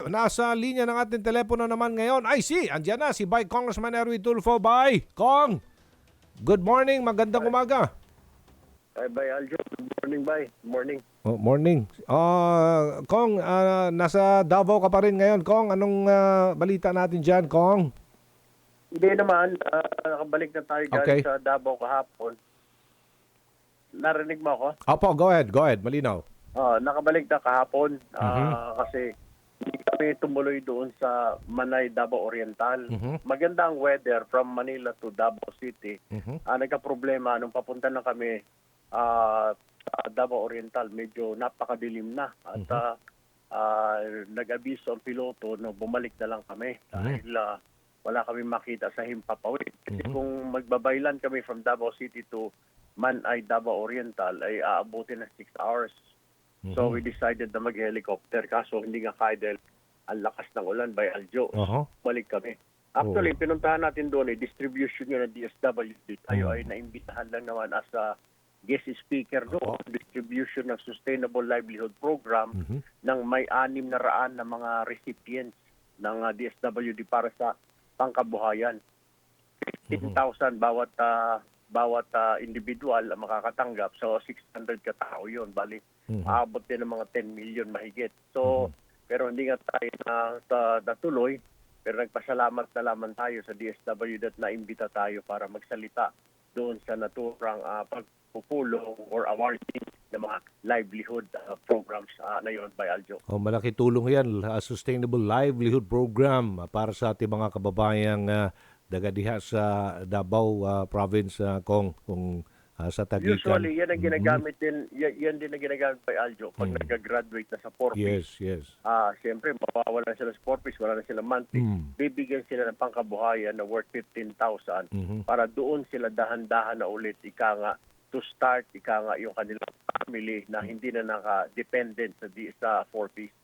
Nasa linya ng ating telepono naman ngayon. Andiyan na si Bay Congressman Erwin Tulfo. Bay, Kong, good morning, magandang umaga. Bye, Aljo. Good morning, bye. Morning. Oh, morning. Kong, nasa Davao ka pa rin ngayon. Kong, anong balita natin dyan, Kong? Hindi naman, nakabalik na tayo Okay. galing sa Davao kahapon. Narinig mo ako? Opo, go ahead, malinaw. Nakabalik na kahapon kasi hindi kami tumuloy doon sa Manay, Davao Oriental. Maganda ang weather from Manila to Davao City. Nagka-problema nung papunta na kami sa Davao Oriental, medyo napakadilim na. At nag-abiso ang piloto na bumalik na lang kami dahil wala kami makita sa Himpapawid. Kasi kung magbabaylan kami from Davao City to Manay, Davao Oriental ay aabutin na 6 hours. So we decided na mag-helicopter kaso hindi nga kaya dahil ang lakas ng ulan by Aljo. Balik kami. Actually, pinuntahan natin doon distribution yun ng DSWD. Tayo ay naimbitahan lang naman as a guest speaker doon. Distribution ng Sustainable Livelihood Program ng may 600 na mga recipients ng DSWD para sa pangkabuhayan. 15,000 bawat individual ang makakatanggap. So 600 katao yun. Bali, aabot din ng mga 10 million mahigit. So, pero hindi nga tayo natuloy. Pero nagpasalamat na lamang tayo sa DSWD at naimbita tayo para magsalita doon sa naturang pagpupulong or awarding ng mga livelihood programs na yun by Aljo. Malaki tulong yan, Sustainable Livelihood Program para sa ating mga kababayang dagadiha sa Davao Province, kung sa Tagitan. Usually, yan ang ginagamit din, yan din ang ginagamit by Aljo pag nag-graduate na sa 4Ps. Yes. Siyempre, mawawalan sila sa 4Ps, wala na sila monthly. Bibigyan sila ng pangkabuhayan na worth 15,000 para doon sila dahan-dahan na ulit, to start, yung kanilang family na hindi na naka-dependent sa 4Ps.